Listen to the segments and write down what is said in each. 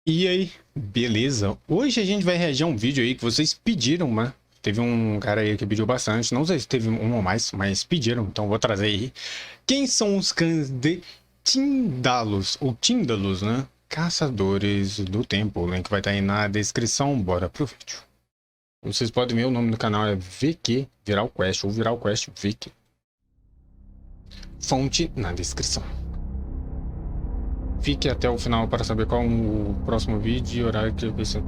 E aí, beleza? Hoje a gente vai reagir a um vídeo aí que vocês pediram, né? Teve um cara aí que pediu bastante, não sei se teve um ou mais, mas pediram, então vou trazer aí. Quem são os cães de Tíndalos, ou Tíndalos, né? Caçadores do Tempo, o link vai estar aí na descrição, bora pro vídeo. Vocês podem ver, o nome do canal é VQ Viral Quest, ou Viral Quest VQ. Fonte na descrição. Fique até o final para saber qual o próximo vídeo e horário que vai ser.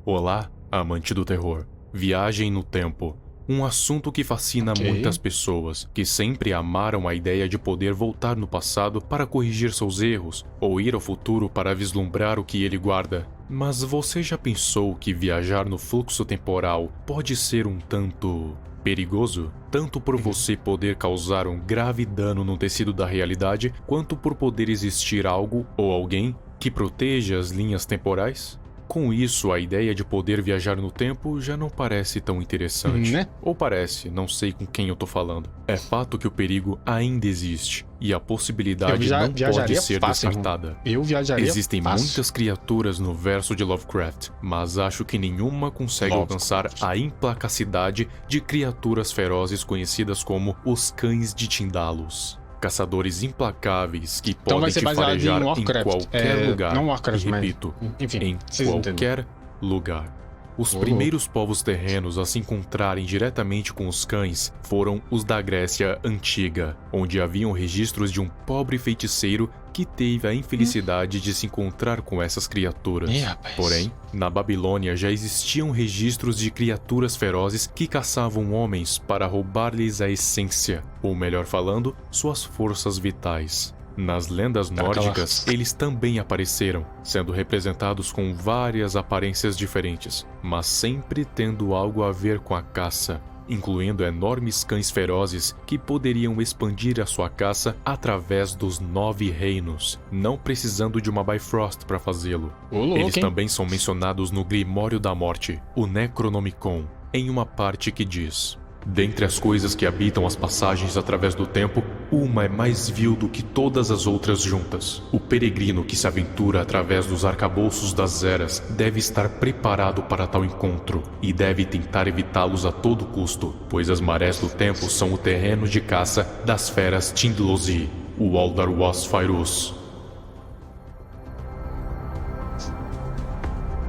Olá, amante do terror. Viagem no tempo. Um assunto que fascina Ok. muitas pessoas, que sempre amaram a ideia de poder voltar no passado para corrigir seus erros, ou ir ao futuro para vislumbrar o que ele guarda. Mas você já pensou que viajar no fluxo temporal pode ser um tanto perigoso? Tanto por você poder causar um grave dano no tecido da realidade, quanto por poder existir algo ou alguém que proteja as linhas temporais? Com isso, a ideia de poder viajar no tempo já não parece tão interessante. Né? Ou parece, não sei com quem eu tô falando. É fato que o perigo ainda existe, e a possibilidade não pode viajaria ser fácil, descartada. Eu viajaria Existem fácil. muitas criaturas no verso de Lovecraft, mas acho que nenhuma consegue alcançar a implacacidade de criaturas ferozes conhecidas como os Cães de Tíndalos. Caçadores implacáveis que Então vai podem ser te baseado farejar em em Warcraft. qualquer lugar. Não Warcraft, E mas... repito, Enfim, em vocês entenderam. qualquer lugar. Os Ô, primeiros povos terrenos a se encontrarem diretamente com os cães foram os da Grécia Antiga, onde haviam registros de um pobre feiticeiro que teve a infelicidade de se encontrar com essas criaturas. rapaz. Porém, na Babilônia já existiam registros de criaturas ferozes que caçavam homens para roubar-lhes a essência, ou melhor falando, suas forças vitais. Nas lendas nórdicas, eles também apareceram, sendo representados com várias aparências diferentes, mas sempre tendo algo a ver com a caça, incluindo enormes cães ferozes que poderiam expandir a sua caça através dos 9 reinos, não precisando de uma Bifrost para fazê-lo. Ô, louco, Eles hein? também são mencionados no Grimório da Morte, o Necronomicon, em uma parte que diz: dentre as coisas que habitam as passagens através do tempo, uma é mais vil do que todas as outras juntas. O peregrino que se aventura através dos arcabouços das eras deve estar preparado para tal encontro e deve tentar evitá-los a todo custo, pois as marés do tempo são o terreno de caça das feras Tindlozi, o Aldarwas Fairuz.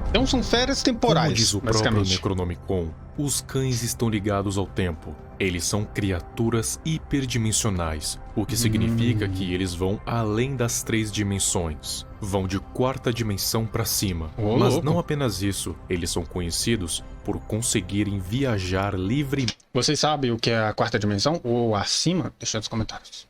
Então são férias Como temporais, diz o próprio basicamente. Necronomicon, os cães estão ligados ao tempo. Eles são criaturas hiperdimensionais, o que significa que eles vão além das 3 dimensões. Vão de 4ª dimensão para cima. Ô, Mas louco. não apenas isso, eles são conhecidos por conseguirem viajar livremente Vocês sabem o que é a 4ª dimensão? Ou acima? Deixa nos comentários.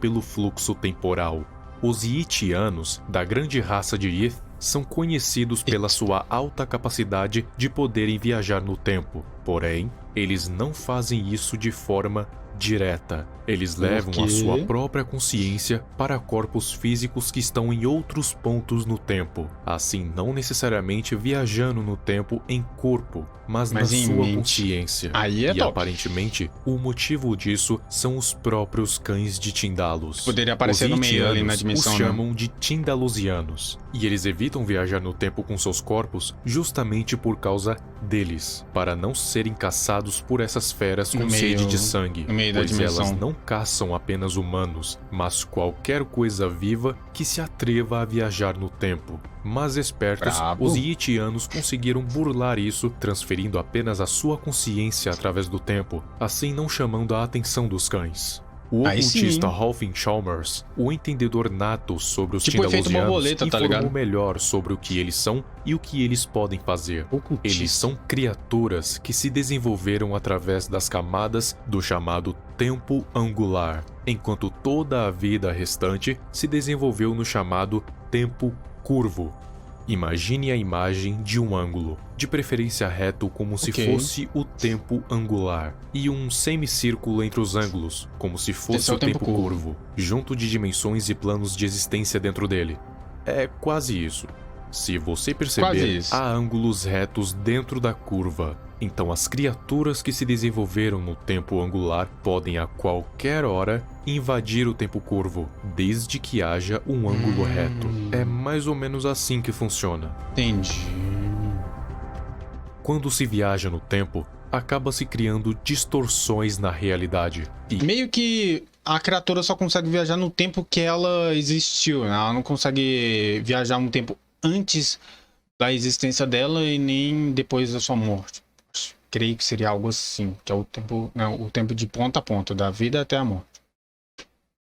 pelo fluxo temporal. Os Yitianos, da grande raça de Yith, são conhecidos pela sua alta capacidade de poderem viajar no tempo. Porém, eles não fazem isso de forma direta. Eles levam a sua própria consciência para corpos físicos que estão em outros pontos no tempo, assim não necessariamente viajando no tempo em corpo, mas na em sua mente. consciência. Aí é E top. aparentemente, o motivo disso são os próprios cães de Tíndalos. Poderia aparecer Os no meio ali Itianos na dimensão, os né? chamam de Tindalosianos, e eles evitam viajar no tempo com seus corpos justamente por causa deles, para não serem caçados por essas feras com sede de sangue, no meio da pois elas dimensão. não caçam apenas humanos, mas qualquer coisa viva que se atreva a viajar no tempo. Mas espertos, Brabo. os Yitianos conseguiram burlar isso, transferindo apenas a sua consciência através do tempo, assim não chamando a atenção dos cães. O Aí sim. ocultista Halfin Chalmers, o entendedor nato sobre os Tipo o efeito Tindalosianos, borboleta, tá informou ligado? melhor sobre o que eles são e o que eles podem fazer. Ocultista. Eles são criaturas que se desenvolveram através das camadas do chamado tempo angular, enquanto toda a vida restante se desenvolveu no chamado tempo curvo. Imagine a imagem de um ângulo, de preferência reto como se fosse o tempo angular, e um semicírculo entre os ângulos, como se fosse Esse é o tempo curvo, junto de dimensões e planos de existência dentro dele. É quase isso. Se você Quase perceber, isso. há ângulos retos dentro da curva, Então as criaturas que se desenvolveram no tempo angular podem a qualquer hora invadir o tempo curvo, desde que haja um ângulo reto. É mais ou menos assim que funciona. Entendi. Quando se viaja no tempo, acaba se criando distorções na realidade. E Meio que a criatura só consegue viajar no tempo que ela existiu, né? Ela não consegue viajar um tempo antes da existência dela e nem depois da sua morte. Creio que seria algo assim, que é o tempo, não, o tempo de ponta a ponta, da vida até a morte.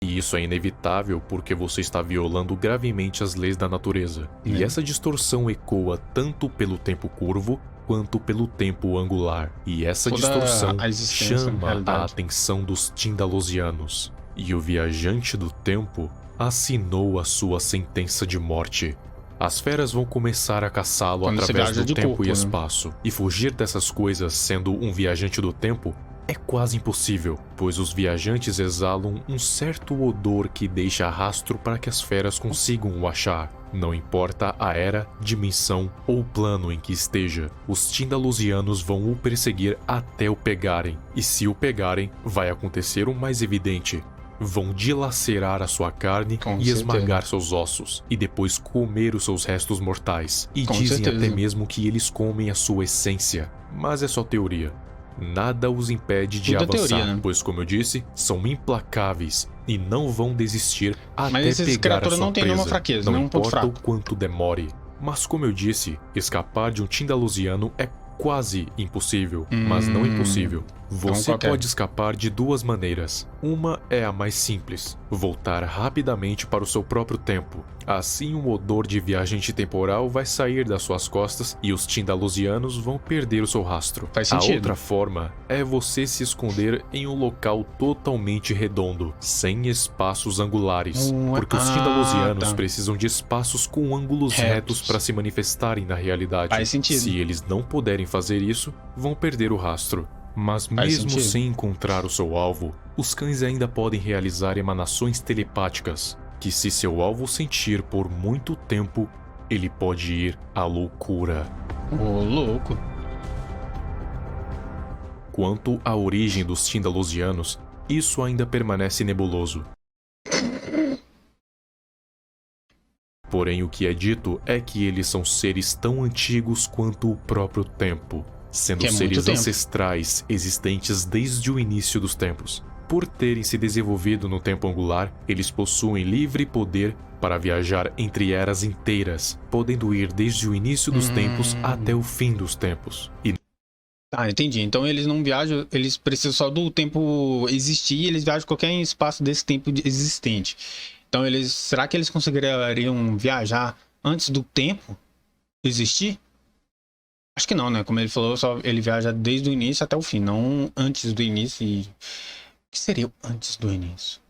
E isso é inevitável porque você está violando gravemente as leis da natureza. E essa distorção ecoa tanto pelo tempo curvo quanto pelo tempo angular. E essa Toda distorção a existência, na chama a realidade. atenção dos Tindalosianos. E o viajante do tempo assinou a sua sentença de morte. As feras vão começar a caçá-lo Quando você através viaja do de tempo corpo, e né? espaço. E fugir dessas coisas sendo um viajante do tempo é quase impossível, pois os viajantes exalam um certo odor que deixa rastro para que as feras consigam o achar. Não importa a era, dimensão ou plano em que esteja, os Tindalosianos vão o perseguir até o pegarem. E se o pegarem, vai acontecer o mais evidente. Vão dilacerar a sua carne Com e certeza. esmagar seus ossos, e depois comer os seus restos mortais. E Com dizem certeza. até mesmo que eles comem a sua essência. Mas é só teoria. Nada os impede de Tudo é avançar, teoria, né? pois, como eu disse, são implacáveis e não vão desistir até essas pegar a criaturas sua não têm presa. nenhuma fraqueza, Não nenhum ponto importa o fraco. quanto demore. Mas, como eu disse, escapar de um Tindalosiano é quase impossível, mas não impossível. Você qualquer. pode escapar de duas maneiras. Uma é a mais simples: voltar rapidamente para o seu próprio tempo. Assim, o odor de viajante temporal vai sair das suas costas e os Tindalosianos vão perder o seu rastro. Faz A sentido. outra forma é você se esconder em um local totalmente redondo, sem espaços angulares, porque os Tindalosianos tá. precisam de espaços com ângulos retos para se manifestarem na realidade. Faz sentido. Se eles não puderem fazer isso, vão perder o rastro. Mas Faz mesmo sentido. sem encontrar o seu alvo, os cães ainda podem realizar emanações telepáticas, que se seu alvo sentir por muito tempo, ele pode ir à loucura. Ô, louco. Quanto à origem dos Tindalosianos, isso ainda permanece nebuloso. Porém, o que é dito é que eles são seres tão antigos quanto o próprio tempo, sendo Que é muito seres tempo. ancestrais existentes desde o início dos tempos. Por terem se desenvolvido no tempo angular, eles possuem livre poder para viajar entre eras inteiras, podendo ir desde o início dos tempos até o fim dos tempos. E Tá, entendi. Então eles não viajam, eles precisam só do tempo existir e eles viajam em qualquer espaço desse tempo existente. Então será que eles conseguiriam viajar antes do tempo existir? Acho que não, né? Como ele falou, ele viaja desde o início até o fim, não antes do início. O que seria o antes do início?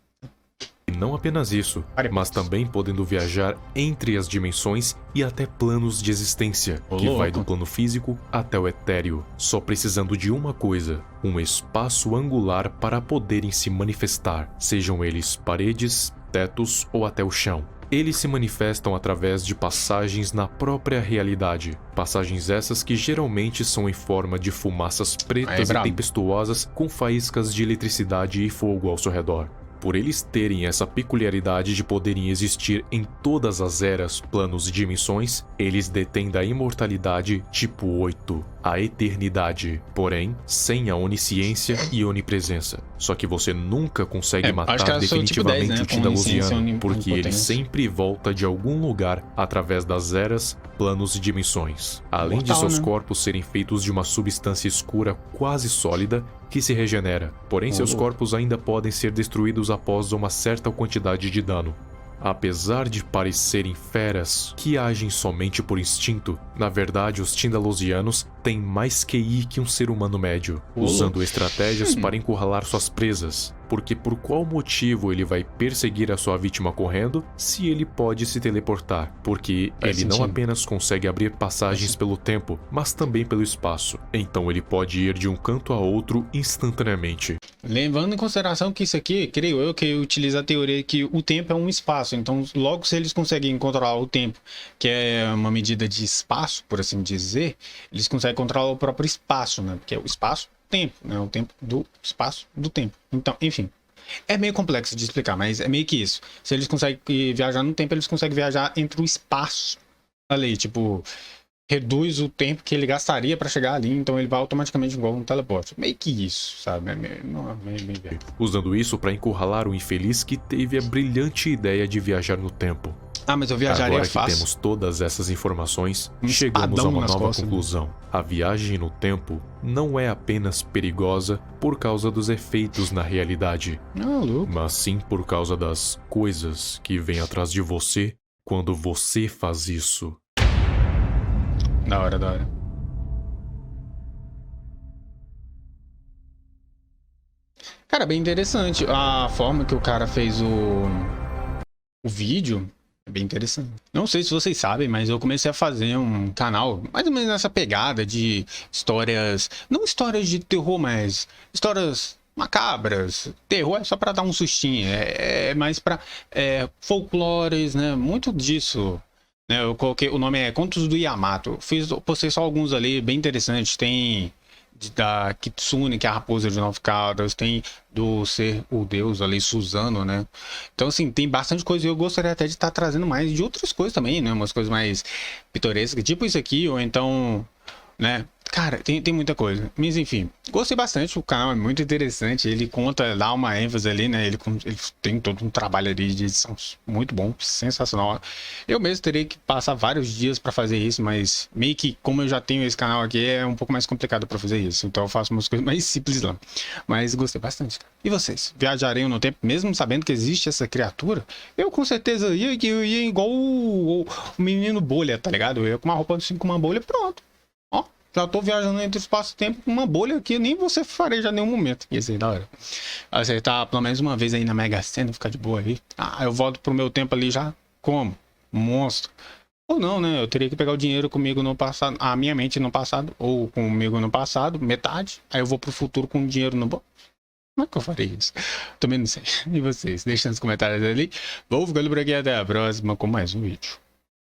não apenas isso, mas também podendo viajar entre as dimensões e até planos de existência, que vai do plano físico até o etéreo, só precisando de uma coisa: um espaço angular para poderem se manifestar, sejam eles paredes, tetos ou até o chão. Eles se manifestam através de passagens na própria realidade. Passagens essas que geralmente são em forma de fumaças pretas e tempestuosas com faíscas de eletricidade e fogo ao seu redor. Por eles terem essa peculiaridade de poderem existir em todas as eras, planos e dimensões, eles detêm da imortalidade tipo 8, a eternidade, porém sem a onisciência e onipresença. Só que você nunca consegue matar definitivamente o Tindalosiano, porque ele sempre volta de algum lugar através das eras, planos e dimensões. Além de seus corpos serem feitos de uma substância escura quase sólida que se regenera, porém seus corpos ainda podem ser destruídos após uma certa quantidade de dano. Apesar de parecerem feras que agem somente por instinto, na verdade os Tindalosianos têm mais QI que um ser humano médio, usando estratégias para encurralar suas presas. Porque por qual motivo ele vai perseguir a sua vítima correndo se ele pode se teleportar? Porque ele não apenas consegue abrir passagens pelo tempo, mas também pelo espaço. Então ele pode ir de um canto a outro instantaneamente. Levando em consideração que isso aqui, creio eu, que utiliza a teoria que o tempo é um espaço. Então logo se eles conseguem controlar o tempo, que é uma medida de espaço, espaço, por assim dizer, eles conseguem controlar o próprio espaço, né? Porque é o espaço-tempo, né? O tempo do espaço do tempo. Então, enfim. É meio complexo de explicar, mas é meio que isso. Se eles conseguem viajar no tempo, eles conseguem viajar entre o espaço ali, tipo, reduz o tempo que ele gastaria pra chegar ali, então ele vai automaticamente igual um teleporte. Meio que isso, sabe? Meio velho. Usando isso para encurralar o infeliz que teve a brilhante ideia de viajar no tempo. Ah, mas eu viajaria Agora que fácil. temos todas essas informações, Um chegamos a espadão uma nas nova costas, né? conclusão. A viagem no tempo não é apenas perigosa por causa dos efeitos na realidade, Não, louco. mas sim por causa das coisas que vêm atrás de você quando você faz isso. Da hora, da hora. Cara, bem interessante. A forma que o cara fez o vídeo é bem interessante. Não sei se vocês sabem, mas eu comecei a fazer um canal mais ou menos nessa pegada de histórias. Não histórias de terror, mas histórias macabras. Terror é só pra dar um sustinho. É mais pra folclores, né? Muito disso. Né? Eu coloquei. O nome é Contos do Yamato. Postei só alguns ali, bem interessantes. Tem da Kitsune, que é a raposa de 9 caudas, tem do ser o deus ali, Suzano, né? Então, assim, tem bastante coisa e eu gostaria até de estar trazendo mais de outras coisas também, né? Umas coisas mais pitorescas, tipo isso aqui, ou então, né? Cara, tem muita coisa. Mas enfim, gostei bastante. O canal é muito interessante. Ele conta, dá uma ênfase ali, né? Ele tem todo um trabalho ali de edição muito bom, sensacional. Eu mesmo teria que passar vários dias pra fazer isso, mas meio que como eu já tenho esse canal aqui, é um pouco mais complicado pra fazer isso. Então eu faço umas coisas mais simples lá. Mas gostei bastante. E vocês? Viajariam no tempo, mesmo sabendo que existe essa criatura? Eu com certeza eu ia igual o menino bolha, tá ligado? Eu ia com uma roupa assim, com uma bolha, pronto. Ó. Já tô viajando entre espaço e tempo com uma bolha que nem você fareja em nenhum momento. Ia ser da hora. Acertar pelo menos uma vez aí na Mega Sena, ficar de boa aí. Ah, eu volto pro meu tempo ali já. Como? Monstro. Ou não, né? Eu teria que pegar o dinheiro comigo no passado, a minha mente no passado, ou comigo no passado, metade. Aí eu vou pro futuro com o dinheiro no bolso. Como é que eu farei isso? Também não sei. E vocês? Deixa nos comentários ali. Vou ficando por aqui até a próxima com mais um vídeo.